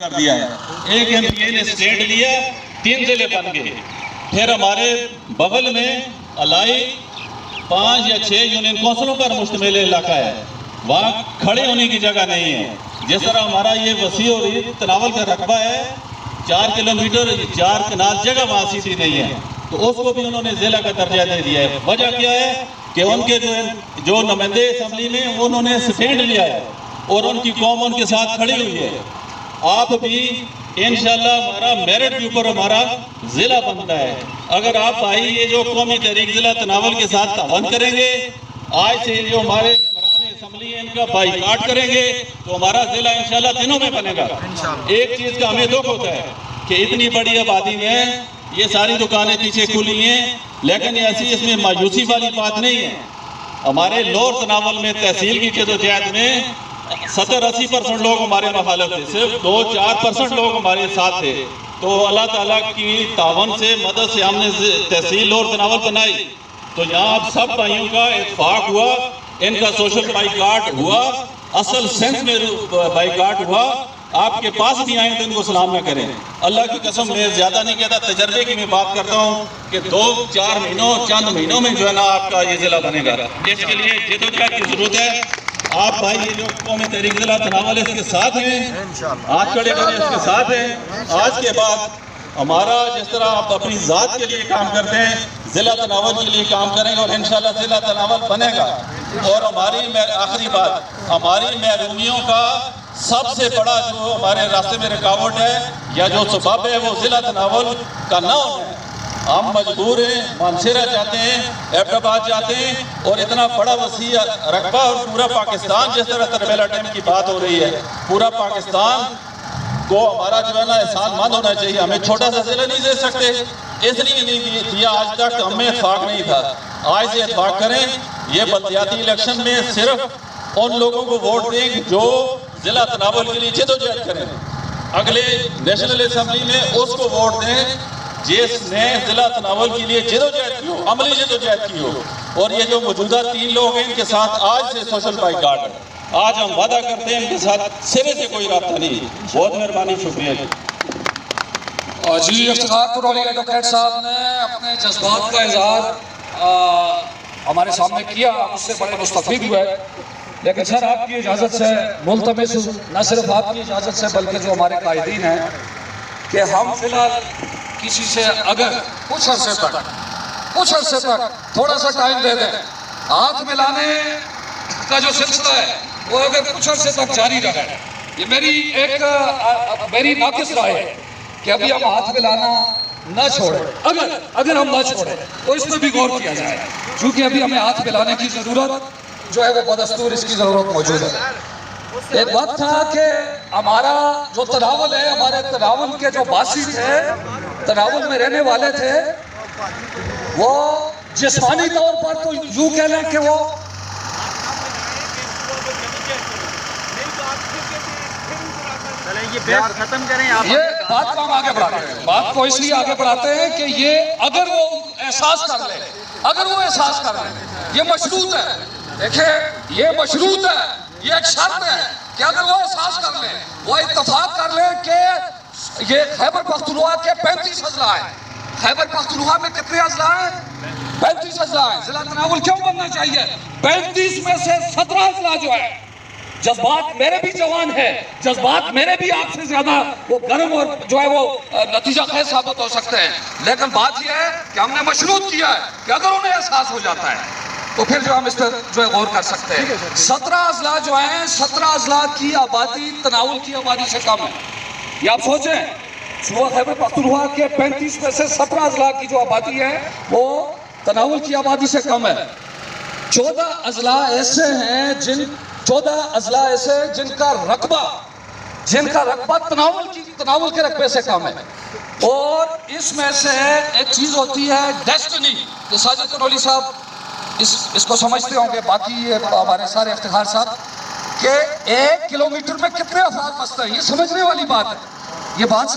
کر دیا ہے. ایک MP نے اسٹیٹ لیا, 3 ضلع بن گئے. پھر ہمارے بغل میں الائی 5 یا 6 یونین کونسلوں پر مشتمل علاقہ ہے, وہاں کھڑے ہونے کی جگہ نہیں ہے. جس طرح ہمارا یہ وسیع اور تناول کا رقبہ ہے 4 کلومیٹر 4 کنال, جگہ وہاں سیدھی نہیں ہے, تو اس کو بھی انہوں نے ضلع کا درجہ دے دیا ہے. وجہ کیا ہے کہ ان کے جو نمائندے اسمبلی میں انہوں نے سٹینڈ لیا ہے اور ان کی قوم ان کے ساتھ کھڑی ہوئی ہے. آپ بھی انشاءاللہ ہمارا میرٹ کے اوپر ہمارا ضلع بنتا ہے. اگر آپ بھائی یہ جو قومی تحریک ضلع تناول کے ساتھ تعاون کریں گے, آج سے جو ہمارے ممبران اسمبلی ہیں ان کا بائیکاٹ کریں گے, تو ہمارا ضلع انشاءاللہ دنوں میں بنے گا. ایک چیز کا ہمیں دکھ ہوتا ہے کہ اتنی بڑی آبادی میں یہ ساری دکانیں پیچھے کھلی ہیں, لیکن ایسی اس میں مایوسی والی بات نہیں ہے. ہمارے لور تناول میں تحصیل کی جدوجہد میں 70-80% لوگ ہمارے مخالف تھے, صرف 2-4% لوگ ہمارے ساتھ تھے. تو اللہ تعالیٰ کی تعاون سے مدد سے ہم نے تحصیل اور تناول بنائی. تو یہاں آپ سب بھائیوں کا اتفاق ہوا, ان کا سوشل بائیکاٹ ہوا, اصل سینس میں بائیکاٹ ہوا. آپ کے پاس بھی آئیں تو ان کو سلام نہ کریں. اللہ کی قسم میں زیادہ نہیں کہتا, تجربے کی میں بات کرتا ہوں کہ 2-4 مہینوں چند مہینوں میں جو ہے نا آپ کا یہ ضلع بنے گا. اس کے لیے جدوجہد کی ضرورت ہے. آپ بھائی یہ جو قومی تحریک ضلع تناول اس کے ساتھ ہیں, ہاتھ کھڑے کریں اس کے ساتھ ہیں. آج کے بعد ہمارا جس طرح آپ اپنی ذات کے لیے کام کرتے ہیں, ضلع تناول کے لیے کام کریں گے اور انشاءاللہ ضلع تناول بنے گا. اور ہماری آخری بات, ہماری محرومیوں کا سب سے بڑا جو ہمارے راستے میں رکاوٹ ہے یا جو سبب ہے وہ ضلع تناول کا نہ ہونا ہے. ہم مجبور ہیں, مانسیرہ چاہتے ہیں, ایبٹ آباد چاہتے ہیں, اور اتنا بڑا وسیع رقبہ اور پورا پاکستان, جس طرح تربیلا ٹیم کی بات ہو رہی ہے, پورا پاکستان کو ہمارا جو ہے نا احسان مند ہونا چاہیے. ہمیں چھوٹا سا ضلع نہیں دے سکتے, اس لیے نہیں دیا آج تک, ہمیں اتفاق نہیں تھا. آج سے اتفاق کریں. یہ بلدیاتی الیکشن میں صرف ان لوگوں کو ووٹ دیں جو ضلع تناول کے لیے جدوجہد کریں. اگلے نیشنل اسمبلی میں اس کو ووٹ دیں جس نے ضلع تناول کے لیے جدوجہد کی ہو, عملی جدوجہد کی ہو. اور یہ جو موجودہ 3 لوگ ہیں ان کے ساتھ آج سے سوشل بائیکاٹ ہے. آج ہم وعدہ کرتے ہیں ان کے ساتھ سرے سے کوئی رابطہ نہیں. بہت مہربانی, شکریہ جی. افتخار پرولی ایڈوکیٹ صاحب نے اپنے جذبات کا اظہار ہمارے سامنے کیا, اس سے بڑے مستفید ہوئے. لیکن سر آپ کی اجازت سے ملتمس ہوں, نہ صرف آپ کی اجازت سے بلکہ جو ہمارے قائدین ہیں, کہ ہم فی الحال کسی سے اگر کچھ عرصے تک تھوڑا سا ٹائم دے دیں, ہاتھ ملانے کا جو سلسلہ ہے وہ اگر کچھ عرصے تک جاری رہے. یہ میری ناقص رائے ہے کہ ابھی ہم ہاتھ ملانا نہ چھوڑیں. اگر ہم نہ چھوڑیں تو اس میں بھی غور کیا جائے, کیونکہ ابھی ہمیں ہاتھ ملانے کی ضرورت جو ہے وہ بدستور اس کی ضرورت موجود ہے. ایک وقت تھا کہ ہمارا جو تناول ہے, ہمارے تناول کے جو باسی تھے, تناول میں رہنے والے تھے, وہ جسمانی طور پر تو یوں کہہ لیں کہ وہ یہ بات ختم کریں. آپ یہ بات کو ہم آگے بڑھاتے ہیں, بات کو اس لیے آگے بڑھاتے ہیں کہ یہ اگر وہ احساس کر لیں, یہ مشروط ہے. دیکھیں یہ مشروط ہے, یہ ایک شرط ہے کہ اگر وہ احساس کر لیں, وہ اتفاق کر لیں کہ یہ خیبر پختونخوا کے 35 اضلاع ہیں. خیبر پختونخوا میں کتنے اضلاع ہیں؟ 35 اضلاع ہیں. ضلع تناول کیوں بننا چاہیے؟ 35 میں سے 17 اضلاع جو ہے, جذبات میرے بھی جوان ہیں, جذبات میرے بھی آپ سے زیادہ وہ گرم اور جو ہے وہ نتیجہ خیز ثابت ہو سکتے ہیں. لیکن بات یہ ہے کہ ہم نے مشروط کیا ہے کہ اگر انہیں احساس ہو جاتا ہے تو پھر جو ہم اس پر جو ہے غور کر سکتے ہیں. 17 اضلاع جو ہیں, 17 اضلاع کی آبادی تناول کی آبادی سے کم ہے. یہ آپ سوچیں, صوبہ خیبر پختونخوا کے 35 میں سے 17 اضلاع کی جو آبادی ہے وہ تناول کی آبادی سے کم ہے. 14 اضلاع ایسے ہیں جن کا رقبہ تناول کے رقبے سے کم ہے. اور اس میں سے ایک چیز ہوتی ہے ڈیسٹنی. یہ ساجد کنولی صاحب اس کو سمجھتے ہوں گے, باقی ہمارے سارے افتخار صاحب, کہ 1 کلومیٹر میں کتنے افراد بستے ہیں. یہ سمجھنے والی بات ہے, یہ بات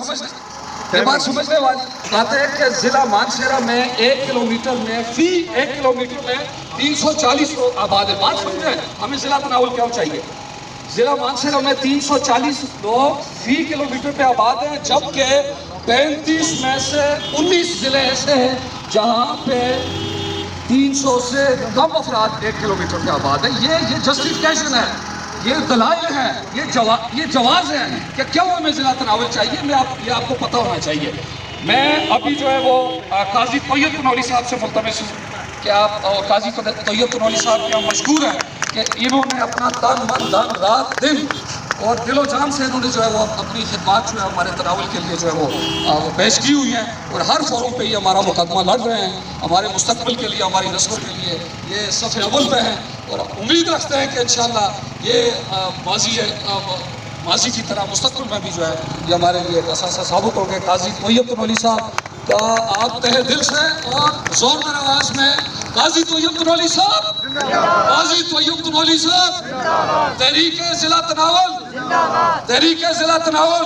سمجھنے والی بات ہے کہ ضلع مانسیرہ میں 1 کلومیٹر میں 340 لوگ آباد ہے. بات سمجھیں, ہمیں ضلع تناول کیوں چاہیے. ضلع مانسہرہ میں 340 لوگ فی کلومیٹر پہ آباد ہیں، جبکہ 35 میں سے 19 ضلع ایسے ہیں جہاں پہ 300 سے کم افراد 1 کلومیٹر پہ آباد ہیں۔ یہ جسٹیفیکیشن ہے، یہ دلائل ہیں، یہ جواز ہے کہ کیوں ہمیں ضلع تناول چاہیے، یہ آپ کو پتہ ہونا چاہیے۔ میں ابھی جو ہے وہ قاضی طیب کنولی صاحب سے ملتمس ہوں کہ آپ قاضی طیب کنولی صاحب کے ہم مشکور ہیں کہ انہوں نے اپنا تن من دھن رات دن اور دل و جان سے انہوں نے جو ہے وہ اپنی خدمات جو ہے ہمارے تناول کے لیے جو ہے وہ پیش کی ہوئی ہیں، اور ہر فورم پہ یہ ہمارا مقدمہ لڑ رہے ہیں، ہمارے مستقبل کے لیے، ہماری نسلوں کے لیے یہ صف اول پہ ہیں، اور امید رکھتے ہیں کہ انشاءاللہ یہ ماضی کی طرح مستقبل میں بھی جو ہے یہ ہمارے لیے ایک اثاثہ ثابت ہو گئے۔ قاضی طیب کنولی صاحب کا آپ تہہ دل سے اور زوردار آواز میں قاضی طیب کنولی صاحب، قاضی طیب کنولی صاحب، تحریک ضلع تناول، تحریک ضلع تناول۔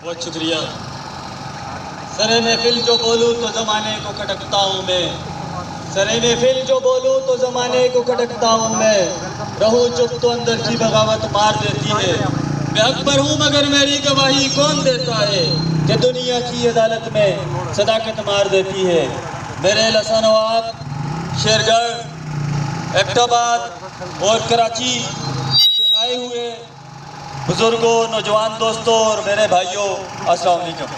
بہت شکریہ سر محفل، جو بولوں تو زمانے کو کھٹکتا ہوں میں، سر محفل جو بولوں تو زمانے کو کھٹکتا ہوں میں، رہوں چپ تو اندر کی بغاوت مار دیتی ہے، میں اکبر ہوں مگر میری گواہی کون دیتا ہے کہ دنیا کی عدالت میں صداقت مار دیتی ہے۔ میرے لسان واب، شیرگڑھ، ایبٹ آباد اور کراچی سے آئے ہوئے بزرگوں، نوجوان دوستوں اور میرے بھائیوں، السلام علیکم۔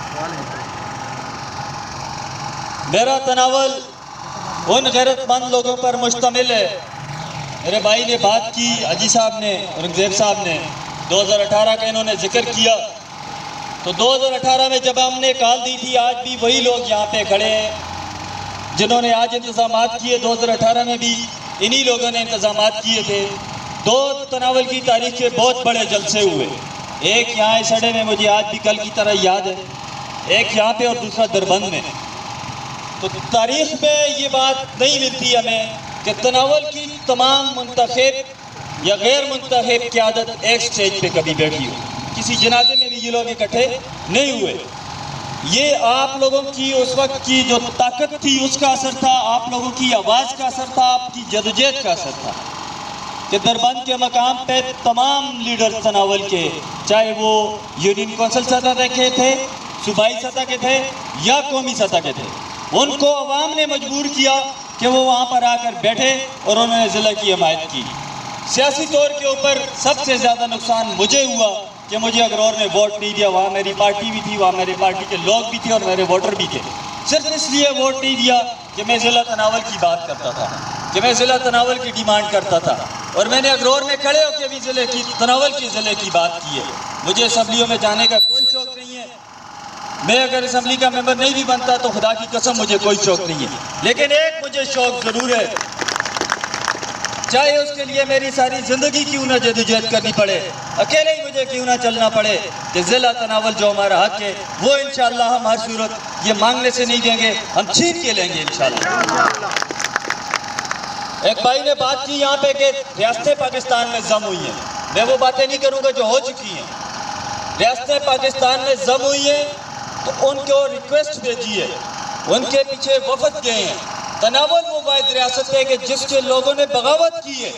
میرا تناول ان غیرت مند لوگوں پر مشتمل ہے۔ میرے بھائی نے بات کی، حاجی صاحب نے، اورنگزیب صاحب نے 2018 کا انہوں نے ذکر کیا، تو 2018 میں جب ہم نے کال دی تھی، آج بھی وہی لوگ یہاں پہ کھڑے ہیں جنہوں نے آج انتظامات کیے۔ 2018 میں بھی انہی لوگوں نے انتظامات کیے تھے۔ 2 تناول کی تاریخ کے بہت بڑے جلسے ہوئے، ایک یہاں اس اڈے میں مجھے آج بھی کل کی طرح یاد ہے، ایک یہاں پہ اور دوسرا دربند میں۔ تو تاریخ میں یہ بات نہیں ملتی ہمیں کہ تناول کی تمام منتخب یا غیر منتخب قیادت ایک سٹیج پہ کبھی بیٹھی ہو، کسی جنازے میں بھی یہ لوگ اکٹھے نہیں ہوئے۔ یہ آپ لوگوں کی اس وقت کی جو طاقت تھی اس کا اثر تھا، آپ لوگوں کی آواز کا اثر تھا، آپ کی جدوجہد کا اثر تھا کہ دربند کے مقام پہ تمام لیڈر تناول کے، چاہے وہ یونین کونسل سطح کے تھے، صوبائی سطح کے تھے یا قومی سطح کے تھے، ان کو عوام نے مجبور کیا کہ وہ وہاں پر آ کر بیٹھے اور انہوں نے ضلع کی حمایت کی۔ سیاسی طور کے اوپر سب سے زیادہ نقصان مجھے ہوا کہ مجھے اگرور نے ووٹ نہیں دیا، وہاں میری پارٹی بھی تھی، وہاں میری پارٹی کے لوگ بھی تھے اور میرے ووٹر بھی تھے، صرف اس لیے ووٹ نہیں دیا کہ میں ضلع تناول کی بات کرتا تھا، کہ میں ضلع تناول کی ڈیمانڈ کرتا تھا، اور میں نے اگرور میں کھڑے ہو کے بھی ضلع کی تناول کی ضلع کی بات کی ہے۔ مجھے اسمبلیوں میں جانے کا کوئی شوق نہیں ہے، میں اگر اسمبلی کا ممبر نہیں بھی بنتا تو خدا کی قسم مجھے کوئی شوق نہیں ہے، لیکن ایک مجھے شوق ضرور ہے، چاہے اس کے لیے میری ساری زندگی کیوں نہ جدوجہد کرنی پڑے، اکیلے ہی مجھے کیوں نہ چلنا پڑے، کہ ضلع تناول جو ہمارا حق ہے وہ انشاءاللہ ہم ہر صورت یہ مانگنے سے نہیں دیں گے، ہم چھین کے لیں گے انشاءاللہ۔ ایک بھائی نے بات کی یہاں پہ کہ ریاستیں پاکستان میں ضم ہوئی ہیں، میں وہ باتیں نہیں کروں گا جو ہو چکی ہیں۔ ریاستیں پاکستان میں ضم ہوئی ہیں تو ان کو ریکویسٹ بھیجی ہے، ان کے پیچھے وفد گئے ہیں۔ تناول وہ واحد ریاست ہے کہ جس کے لوگوں نے بغاوت کی ہے،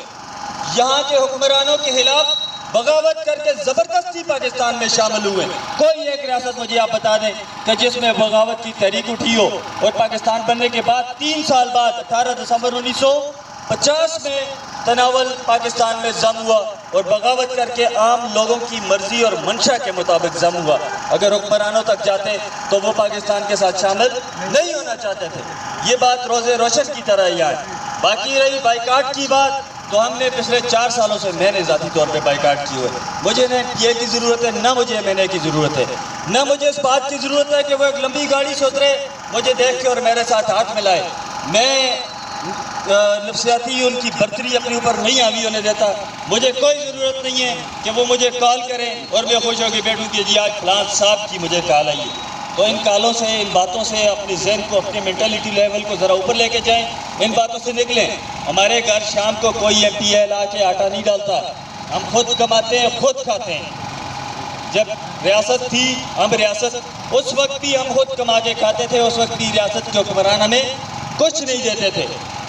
یہاں کے حکمرانوں کے خلاف بغاوت کر کے زبردستی پاکستان میں شامل ہوئے۔ کوئی ایک ریاست مجھے آپ بتا دیں کہ جس میں بغاوت کی تحریک اٹھی ہو، اور پاکستان بننے کے بعد 3 سال بعد 18 دسمبر 1950 میں تناول پاکستان میں ضم ہوا اور بغاوت کر کے عام لوگوں کی مرضی اور منشا کے مطابق ضم ہوا۔ اگر حکمرانوں تک جاتے تو وہ پاکستان کے ساتھ شامل نہیں ہونا چاہتے تھے۔ یہ بات روزے روشن کی طرح ہی آج۔ باقی رہی بائیکاٹ کی بات، تو ہم نے پچھلے 4 سالوں سے میں نے ذاتی طور پہ بائیکاٹ کی ہوئے۔ مجھے نہ پی کی ضرورت ہے، نہ مجھے ایم این اے کی ضرورت ہے، نہ مجھے اس بات کی ضرورت ہے کہ وہ ایک لمبی گاڑی سے اترے، مجھے دیکھ کے اور میرے ساتھ ہاتھ ملائے۔ میں نفسیاتی ان کی برتری اپنے اوپر نہیں حاوی ہونے دیتا۔ مجھے کوئی ضرورت نہیں ہے کہ وہ مجھے کال کریں اور میں خوش ہو کے بیٹھوں کہ جی آج فلاں صاحب کی مجھے کال آئی ہے۔ تو ان کالوں سے، ان باتوں سے اپنی ذہن کو، اپنی مینٹلٹی لیول کو ذرا اوپر لے کے جائیں، ان باتوں سے نکلیں۔ ہمارے گھر شام کو کوئی ایم پی لا کے آٹا نہیں ڈالتا، ہم خود کماتے ہیں، خود کھاتے ہیں۔ جب ریاست تھی، ہم ریاست، اس وقت بھی ہم خود کما کے کھاتے تھے، اس وقت بھی ریاست کے حکمران ہمیں کچھ نہیں دیتے تھے۔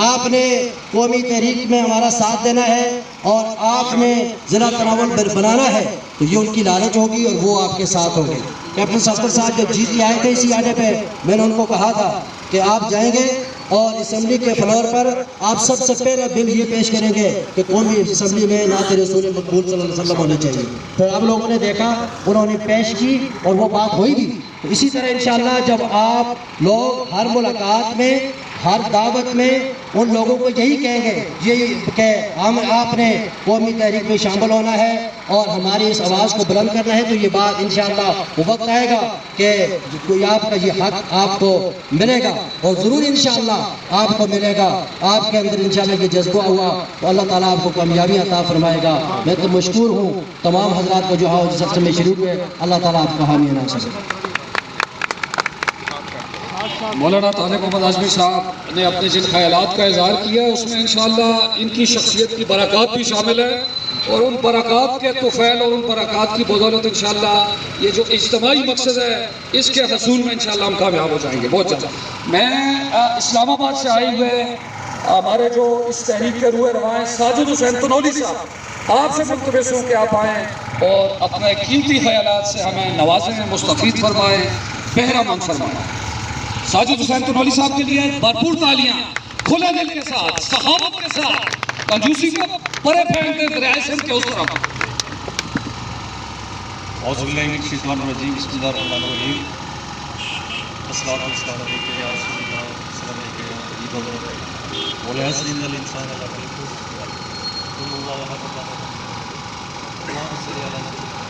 آپ نے قومی تحریک میں ہمارا ساتھ دینا ہے اور آپ نے ضلع تناول بنانا ہے تو یہ ان کی لالچ ہوگی اور وہ آپ کے ساتھ ہوں گے۔ کیپٹن سفر صاحب جب جیت کے آئے تھے اسی آنے پہ میں نے ان کو کہا تھا کہ آپ جائیں گے اور اسمبلی کے فلور پر آپ سب سے پہلے بل یہ پیش کریں گے کہ قومی اسمبلی میں نعت رسول مقبول صلی اللہ علیہ وسلم ہونے چاہیے۔ پھر آپ لوگوں نے دیکھا انہوں نے پیش کی اور وہ بات ہوئی بھی۔ اسی طرح انشاءاللہ جب آپ لوگ ہر ملاقات میں ہر دعوت میں ان لوگوں کو یہی کہیں گے یہ کہ آپ نے قومی تحریک میں شامل ہونا ہے اور ہماری اس آواز کو بلند کرنا ہے، تو یہ بات انشاءاللہ وہ وقت آئے گا کہ کوئی آپ کا یہ حق آپ کو ملے گا اور ضرور انشاءاللہ آپ کو ملے گا۔ آپ کے اندر انشاءاللہ یہ جذبہ ہوا تو اللہ تعالیٰ آپ کو کامیابی عطا فرمائے گا۔ میں تو مشکور ہوں تمام حضرات کو جو سلسلے میں شریک ہوئے، اللہ تعالیٰ آپ کو حامی ناصر۔ مولانا طالب محمد ہاشمی صاحب نے اپنے جن خیالات کا اظہار کیا اس میں انشاءاللہ ان کی شخصیت کی برکات بھی شامل ہے، اور ان برکات کے طفیل اور ان برکات کی بدولت انشاءاللہ یہ جو اجتماعی مقصد ہے اس کے حصول میں انشاءاللہ ہم کامیاب ہو جائیں گے بہت زیادہ۔ میں اسلام آباد سے آئے ہوئے ہمارے جو اس تحریک کے روح رواں ہیں ساجد حسین تنولی صاحب، آپ سے ملتمس ہوں کہ آپ آئیں اور اپنے قیمتی خیالات سے ہمیں نوازیں، مستفید فرمائیں، بہرہ مند فرمائیں۔ ساجد حسین تنولی صاحب کے لیے بھرپور تالیاں، کھلے دل کے ساتھ، سخاوت کے ساتھ، کنجوسی کو پرے پھینکتے دریائے سندھ کے اس طرف۔ اعوذ باللہ من الشیطان الرجیم، بسم اللہ الرحمن الرحیم، الصلاۃ والسلام علیک یا رسول اللہ، السلام علیکم یا حبیب اللہ، ولیحسن ان الانسان لفی خسر، قل اللہ احد اللہ اللہم صل علی سیدنا۔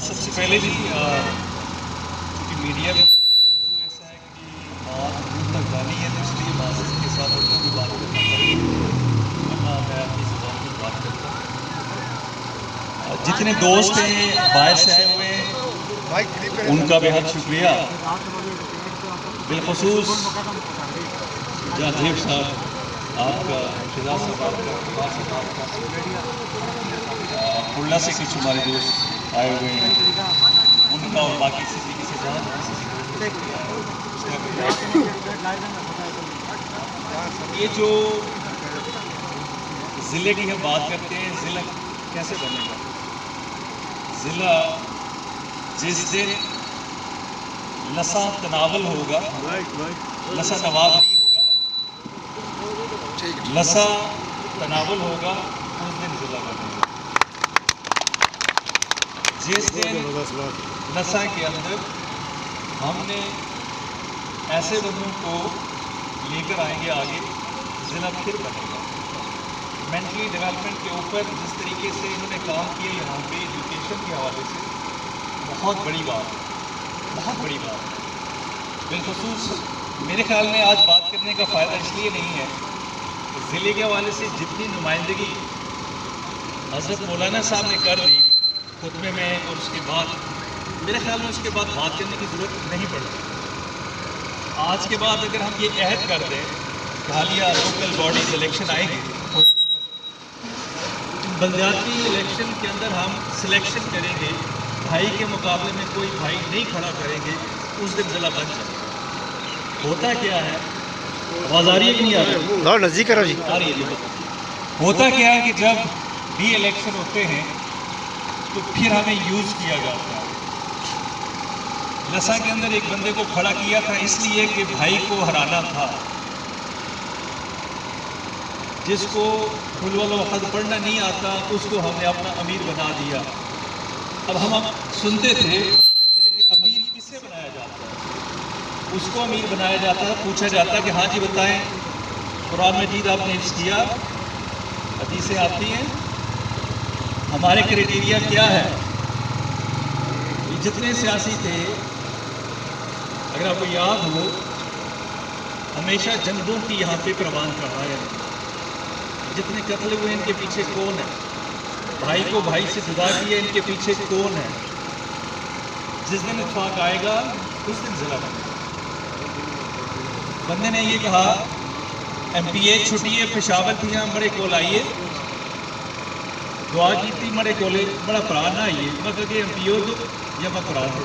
سب سے پہلے جی کیونکہ میڈیا میں موضوع ایسا ہے کہ بات دور تک جانی ہے تو اس لیے معذرت کے ساتھ اردو میں بات کرنا پڑے گی، ورنہ میں اپنی زبان میں بات کرتا ہوں۔ جتنے دوست ہیں باہر سے آئے ہوئے ہیں ان کا بہت شکریہ، بالخصوص جہانگیر صاحب آپ کا، فضا صاحب آپ کا، کرلا سے کچھ ہمارے دوست آئے ہوئے ہیں ان کا، اور باقی کسی یہ جو ضلع کی ہم بات کرتے ہیں، ضلع کیسے بنے گا؟ ضلع جس دن لسا تناول ہوگا، لسا نواب نہیں ہوگا، لسا تناول ہوگا اس دن ضلع بنے گا۔ جس دن لسا کے اندر ہم نے ایسے بندوں کو لے کر آئیں گے آگے، ضلع پھر بنے گا۔ مینٹلی ڈیولپمنٹ کے اوپر جس طریقے سے انہوں نے کام کیا یہاں پہ ایجوکیشن کے حوالے سے، بہت بڑی بات ہے، بہت بڑی بات ہے۔ بالخصوص میرے خیال میں آج بات کرنے کا فائدہ اس لیے نہیں ہے کہ ضلع کے حوالے سے جتنی نمائندگی حضرت مولانا صاحب نے کر دی خطبے میں، اور اس کے بعد میرے خیال میں اس کے بعد بات کرنے کی ضرورت نہیں پڑتی۔ آج کے بعد اگر ہم یہ عہد کر دیں کہ حالیہ لوکل باڈیز الیکشن آئیں گے، بلدیاتی الیکشن کے اندر ہم سلیکشن کریں گے، بھائی کے مقابلے میں کوئی بھائی نہیں کھڑا کریں گے، اس دن ضلع بن جائے گا۔ ہوتا کیا ہے، آواز آ رہی ہے کہ نہیں آ رہی؟ نزدیک کرو جی۔ آ رہی ہے جی۔ ہوتا کیا ہے کہ جب بھی الیکشن ہوتے ہیں تو پھر ہمیں یوز کیا جاتا ہے۔ لسا کے اندر ایک بندے کو کھڑا کیا تھا اس لیے کہ بھائی کو ہرانا تھا، جس کو قل والو احد پڑھنا نہیں آتا اس کو ہم نے اپنا امیر بنا دیا۔ اب ہم سنتے تھے کہ امیر کس سے بنایا جاتا ہے، اس کو امیر بنایا جاتا ہے، پوچھا جاتا ہے کہ ہاں جی بتائیں قرآن مجید آپ نے حفظ کیا، حدیثیں آتی ہیں، ہمارے کرائٹیریا کیا ہے؟ یہ جتنے سیاسی تھے اگر آپ کو یاد ہو ہمیشہ جنگوں کی یہاں پہ پروان چڑھایا ہے، جتنے قتل ہوئے ان کے پیچھے کون ہے، بھائی کو بھائی سے جدا کیا ان کے پیچھے کون ہے؟ جس دن اتفاق آئے گا اس دن ضلع بنے گا۔ بندے نے یہ کہا ایم پی اے چھٹیے پشاور تھی ہاں بڑے کول آئیے، دعا کی تھی مڑے کولے بڑا پرا نہ آئیے، مگر کہ ایم پی او دو یا میں پرا دو،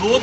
2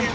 MP,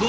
2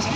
SP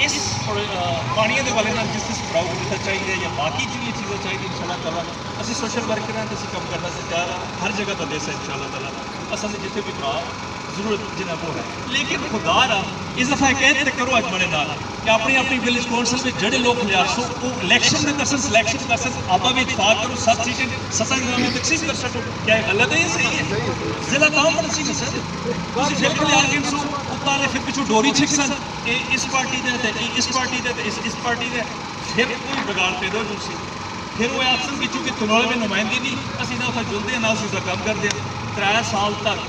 اس پانی کے والے جس جس پراؤڈ دیتا چاہیے یا باقی جو یہ چیزیں چاہیے ان شاء اللہ تعالیٰ اسی سوشل ورکر ہیں تو اسی کم کرنا سے تیار ہیں ہر جگہ تو دے سکتے ان شاء اللہ تعالیٰ اصل جتنے بھی برا ضرورت جنہیں وہ ہے لیکن خدا رہا اس دفعہ کہتے کرو اج بڑے نال کہ اپنی اپنی ولیج کونسل میں جڑے لوگ لیا سو وہ الیکشن میں کرسن سلیکشن کرسن آپ بھی اتفاق کرو سب سیٹیں 7 گرام میں تقسیم کر سکو کیا یہ غلط ہے یہ صحیح ہے ضلع کام پر سی سر کسی پھر کھلے آ گئے سو اتنا نے پھر پچھو ڈوری چھک سن کہ اس پارٹی دے اس پارٹی دے اس پارٹی دے پھر کوئی بگاڑ پیدا ہو سی پھر وہ آپسن کی چونکہ تنوڑے میں نمائندگی نہیں اسی نہ اتنا جلدی ہیں نہ اسی کا کام کر دیا 3 سال تک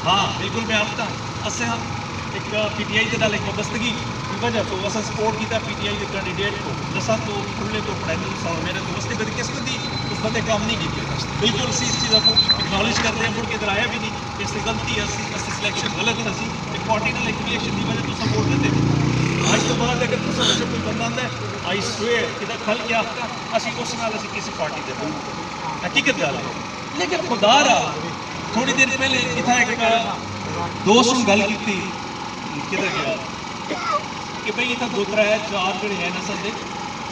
ہاں بالکل میں آفتا اسے ہم ایک پی ٹی آئی کے نال ایک وابستگی کی وجہ تو اصل سپورٹ کیا پی ٹی آئی کے کینڈیڈیٹ کو جیسا تو کھلے تو پرائمری سال میرے دوستی بڑی قسمت دی اس بندے کام نہیں کی بالکل اسی اس چیز کو اکنالج کرتے ہیں مڑ کے ادھر آیا بھی نہیں اس سے غلطی ہے سلیکشن غلط ہے اسی ایک پارٹی نال ایفیلیشن کی وجہ تو سپورٹ دیتے آج تو بعد اگر تو سب کوئی بندہ آتا ہے آئی سویئر کہ کھل کے آفتا اسی اس نال اسی کسی پارٹی دیتے حقیقت گل ہے لیکن خدا رہا تھوڑی دیر پہلے اتنا ایک دوست گل کی تھی کدھر گیا کہ بھائی اتنا 2-3-4 جڑے ہیں نسل دے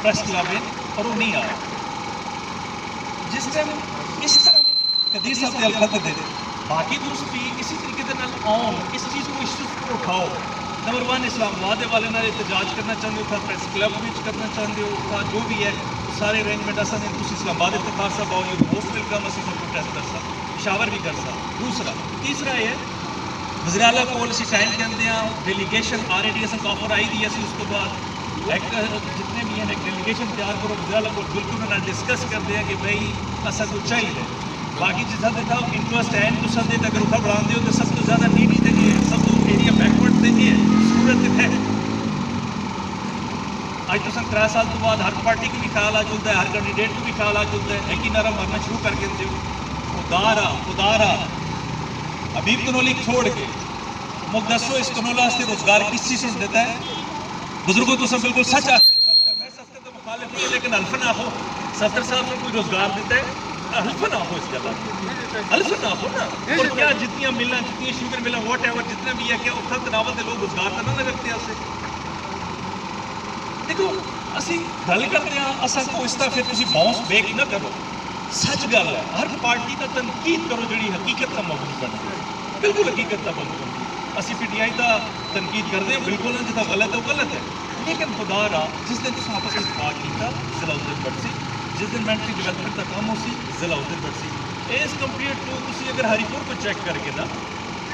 پریس کلب ہیں اور وہ نہیں آیا جس ٹائم اس طرح قدیر صاحب کے الخط دے باقی دوست بھی اسی طریقے سے آؤ اس چیز کو ایشو کو اٹھاؤ نمبر 1 اسلام آباد والے نال احتجاج کرنا چاہتے ہو تھا پریس کلب میں کرنا چاہتے ہو تھا جو بھی ہے سارے ارینجمنٹ اصل ہیں تھی اسلام آباد اتفاق صاحب آؤ یہ موسٹ ویلکم اسی سب کو ٹیسٹ کر سکتے پشاور بھی کر سکتا تیسرا یہ وزیر اعلیٰ کو اسی ٹائم کے اندر delegation R A D S offer I D اسی اس کے بعد ایک جتنے بھی ہیں ایک ڈیلیگیشن تیار کرو وزیر اعلیٰ کو بالکل میں ڈسکس کر دیا کہ بھائی اصل کو چاہیے باقی جس حد تک انٹرسٹ ہے تو سب اگر اتنا بڑھا دے تو سب تو زیادہ نیڈی دیکھیے سب تو ایریا بیکورڈ دیکھیے ضرورت ہے آج تو سن 3 سال تو بعد ہر پارٹی کو بھی خیال آ چلتا ہے ہر کینڈیڈیٹ کو بھی خیال آ چلتا ہے ایک ہی نعرہ مارنا شروع کر کے خدا ابھی کنولی چھوڑ کے مقدسو اس کنولا سے روزگار کس چیز سے دیتا ہے بزرگوں تو سب بالکل سچ آتے ہیں میں سستے تو مخالف نہیں لیکن حلف نہ ہو صدر صاحب سے کوئی روزگار دیتا ہے حلف نہ ہو اس جگہ حلف نہ ہو نا اور کیا جتنی ملنا جتنی شوگر ملنا واٹ ایور جتنا بھی ہے کیا اتنا تناول کے لوگ روزگار کرنا نہ رکھتے ہیں اسے دیکھو اسی گل کرتے ہیں اصل کو اس طرح پھر تسی باؤنس بیک نہ کرو سچ گل ہے ہر پارٹی کا تنقید کرو جڑی حقیقت کا موضوع بنتی ہے بالکل حقیقت کا موضوع بنتی ہے اسی پی ٹی آئی کا تنقید کرتے ہیں بالکل جتنا غلط ہے وہ غلط ہے لیکن خدا رہا جس دن تصا آپس میں اتفاق کیا ضلع ادھر بڑھ سی جس دن مینٹری ڈیولپمنٹ کا کام ہو سی ضلع ادھر بڑھ سی ایز کمپیئر ٹو تسی اگر ہری پور کو چیک کر کے نا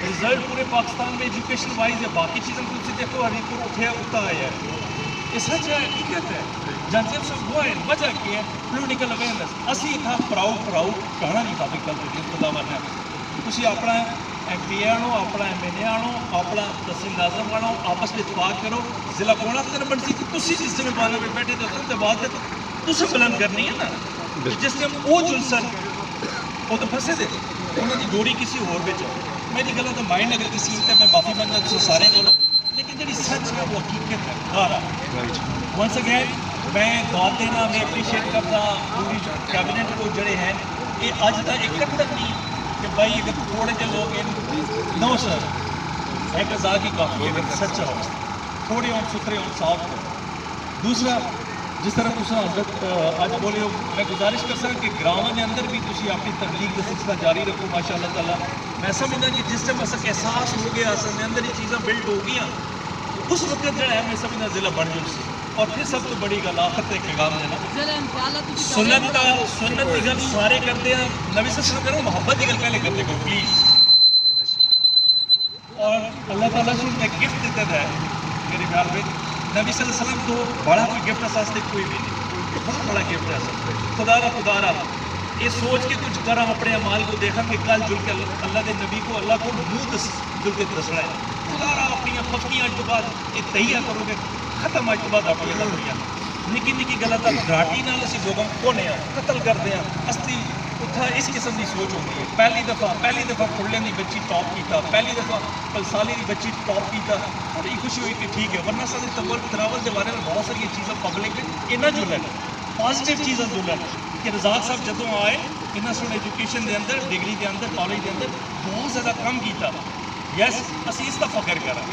رزلٹ پورے پاکستان میں ایجوکیشن وائز یا باقی چیزیں تھی دیکھو ہری پور اٹھیا اتنا آیا ہے یہ سچ ہے حقیقت ہے جنسیب صاحب وہ ہے وجہ کی ہے پولیٹیکل اویئرنیس اسی تھا پراؤڈ کہنا نہیں ثابت کرتے تھے خدا ورنہ تھی اپنا ایم پی آنو اپنا ایم ایل اے آنو اپنا تحصیل ناظم آنو آپس میں اتفاق کرو ضلع کون اختر بن سی تھی جس ٹائم بالا میں بیٹھے تو بات ہے تو تصے بلند کرنی ہے نا جس ٹائم وہ جلسن وہ تو پھنسے دے انہوں کی جوڑی کسی اور بچ میری گلوں تو مائنڈ اگر کسی میں معافی منگا تو سارے بولو لیکن جی سچ ہے وہ حقیقت ہے سارا ونس اگین میں دعوت دینا میں اپریشیٹ کرتا پوری کیبنٹ کو جڑے ہیں یہ اج کا ایک تک نہیں کہ بھائی اگر تھوڑے جو لوگ ہیں نو سر ایک ازا کی کافی اگر سچا ہو تھوڑے ہوں ستھرے ہوں صاف ہو دوسرا جس طرح تم حضرت اج بولے ہو میں گزارش کر سکتا کہ گراؤں کے اندر بھی تھی اپنی تبلیغ کا سلسلہ جاری رکھو ماشاء اللہ تعالیٰ میں سمجھنا کہ جس ٹائم اصل احساس ہو گیا اصل میں اندر یہ چیزیں بلڈ ہو گیا اس وقت جو ہے میں سمجھنا ضلع بڑھ جائے سے اور پھر سب تو بڑی گل آخر ایک پیغام دینا سنت کی گل سارے کرتے ہیں نبی صلی اللہ علیہ وسلم کرو محبت کی گل پہلے کرتے کرو پلیز اور اللہ تعالیٰ سے ایک گفٹ دیتا ہے میرے خیال میں نبی صلی اللہ علیہ وسلم تو بڑا کوئی گفٹ اساستے کوئی بھی نہیں بہت بڑا گفٹ ہے اصل خدا را یہ سوچ کے کچھ کرا اپنے اعمال کو دیکھا کہ کل جل کے اللہ کے نبی کو اللہ کو منہ جل کے دسنا ہے خدا را اپنی پکیاں اج تو بعد یہ تہیا کرو گے ختم اج تو بعد اپنی غلطیاں نکی نکی غلط گھراٹی نال اسی لوگوں کونے قتل کرتے ہیں استی اتنا اس قسم کی سوچ ہوتی ہے پہلی دفعہ کھلے کی بچی ٹاپ کیتا پہلی دفعہ پلسالی کی بچی ٹاپ کیتا بڑی خوشی ہوئی کہ ٹھیک ہے ورنہ سارے تناول کے بارے میں بہت ساری چیزیں پبلک انہیں جلن پازیٹیو چیزیں جلن کہ رزاق صاحب جدوں آئے انہیں سن ایجوکیشن کے اندر ڈگری کے اندر کالج کے اندر بہت زیادہ کم کیتا یس اسی اس کا فخر کرا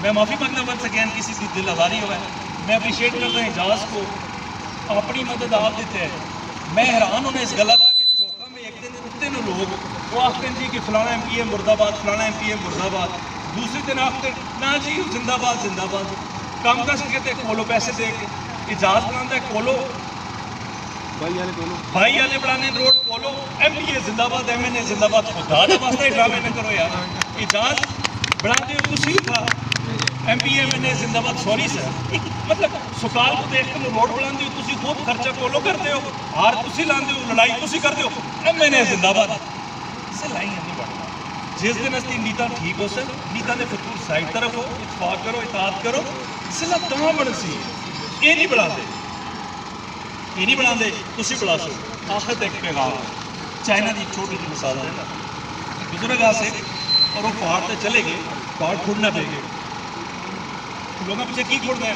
میں معافی مانگنا بن سکیں کسی کی دل آزاری ہوا ہے. میں اپریشیٹ کرتا ہوں اعجاز کو, اپنی مدد آپ دیتے ہیں. میں حیران ہوں اس غلط کہ چوکا میں ایک دن اٹھتے ہیں لوگ وہ آختے ہیں جی کہ فلانا ایم پی ہے مرد آباد, فلانا ایم پی ہے مرد آباد. دوسری دن آختے نہ جی زندہ آباد زندہ آباد. کام کا کہتے ہیں کھولو پیسے دے کے. اعجاز بناتا ہے کھولو بھائی والے بڑھانے روڈ کھولو, ایم پی اے زندہ آباد, ایم این اے زندہ آباد. خدا کے واسطے ڈرامے نہ کرو یار. اعجاز بڑھاتے ہو کچھ تھا ایم پی ایم این اے زندہ آباد. سوری سر مطلب سکال کو دیکھ کر روڈ بڑھاتے ہو تھی خود خرچہ کھولو کرتے ہو, ہار تھی لاندے ہو, لڑائی تھی کرتے ہو, ایم این اے زندہ آباد. اسے لائی نہیں بڑھنا. جس دن اس کی نیتا ٹھیک ہو سر نیتا نے فطور سائڈ طرف ہو, اتفاق کرو اطاعت کرو. اسے تمام بڑھ سی یہ نہیں بڑھا دے, یہ نہیں بنا دے تھی بڑھا سو. آخر ایک پیغام چائنا کی چھوٹی جی مثال ہے نا, بزرگ آ سے اور وہ پہاڑ سے چلے گئے, پہاڑ کھڑنا پہ گئے. لوگوں پیچھے کی کھڑنا ہے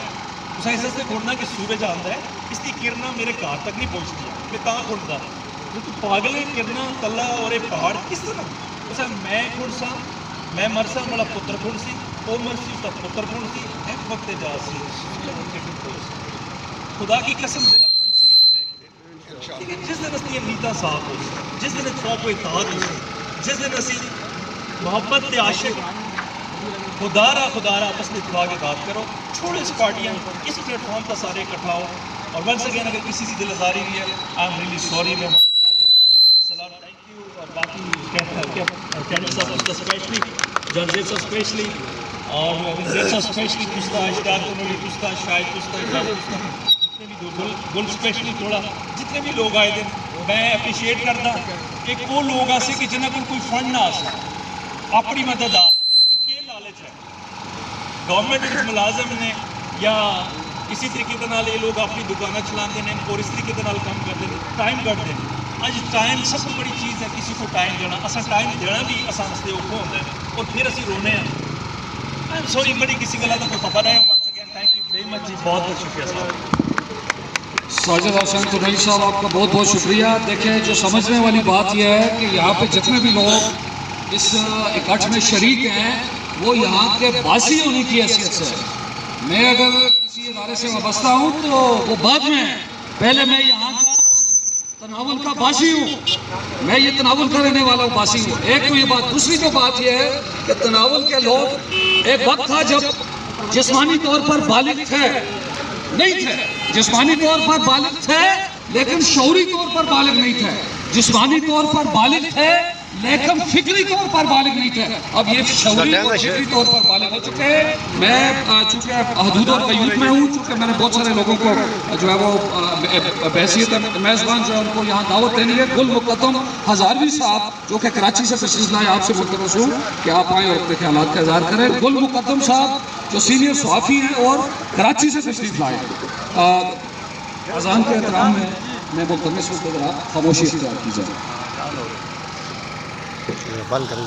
اس ایسے سے کھڑنا کہ سورج آتا ہے اس کی کرنا میرے گھر تک نہیں پہنچتی, میں کہاں کھڑتا جو تو پاگل ہے کرنا تلا اور یہ پہاڑ کس طرح اسے میں کھڑ سا میں مرسا میرا پتر کھڑ سی وہ مرسی اس کا پتر کھڑ سی ایک وقت جا سی خدا کی قسم دل بن سی. جس دن اسی نیتا صاف ہو, جس دن اتفاق کو اطاعت ہو, جس دن اسی محبت کے عاشق خدارا آپس میں اتفاق اطاعت کرو. چھوڑے اس پارٹیاں اس پلیٹ فارم پر سارے اکٹھا ہو. اور ونس اگین اگر کسی کی دل آزاری بھی ہے آئی ایم ریئلی سوری. میں سلام تھینک یو. اور باقی کیمرا صاحب اسپیشلی جج صاحب اسپیشلی اور زید صاحب اسپیشلی پوچھتا اشتار کنولی پوچھتا شاید پوچھتا جتنے بھی گل اسپیشلی تھوڑا جتنے بھی لوگ آئے تھے میں اپریشیٹ کرتا کہ وہ لوگ آسے کہ جنہیں کوئی فنڈ نہ آ سکے اپنی مدد آ لالچ ہے. گورنمنٹ ملازم نے یا اسی طریقے کے نال یہ لوگ اپنی دکانیں چلاتے ہیں اور اس طریقے کے نال کام کرتے ہیں, ٹائم کٹتے ہیں. اج ٹائم سب سے بڑی چیز ہے کسی کو ٹائم دینا. اصل ٹائم دینا بھی آسان سے اوکھا ہوتا ہے اور پھر اسی رونے ہیں. آئی ایم سوری بڑی کسی گلا کا پتہ نہیں. Once again thank you very much جی, بہت بہت شکریہ صاحب. ساجد حسین تنیل صاحب آپ کا بہت بہت شکریہ. دیکھیں جو سمجھنے والی بات یہ ہے کہ یہاں پہ جتنے بھی لوگ اس اکٹھ میں شریک ہیں وہ یہاں کے باسی ہونے کی حیثیت سے. میں اگر کسی ادارے سے وابستہ ہوں تو وہ بعد میں, پہلے میں یہاں کا تناول کا باسی ہوں, میں یہ تناول کا رہنے والا باسی ہوں. ایک تو یہ بات. دوسری جو بات یہ ہے کہ تناول کے لوگ ایک وقت تھا جب جسمانی طور پر بالغ تھے نہیں تھے, جسمانی طور پر بالغ تھے لیکن شعوری طور پر بالغ نہیں تھے. جسمانی طور پر بالغ تھے لیکن فکری طور پر بالغ نہیں تھے. اب یہ شعوری اور فکری طور پر بالغ ہو چکے ہیں. میں چونکہ حدود اور قیود میں ہوں, چونکہ میں نے بہت سارے لوگوں کو جو ہے وہ بحیثیت میزبان جو ہے ان کو یہاں دعوت دینی ہے. گل مقدم ہزاروی صاحب جو کہ کراچی سے تشریف لائے, آپ سے ملتمس ہوں کہ آپ آئیں اور اپنے خیالات کا اظہار کریں. گل مقدم صاحب جو سینئر صحافی ہیں اور کراچی سے تشریف لائے. اذان کے احترام میں ملتمس ہوں کہ خاموشی اختیار کی جائے. بند کریں.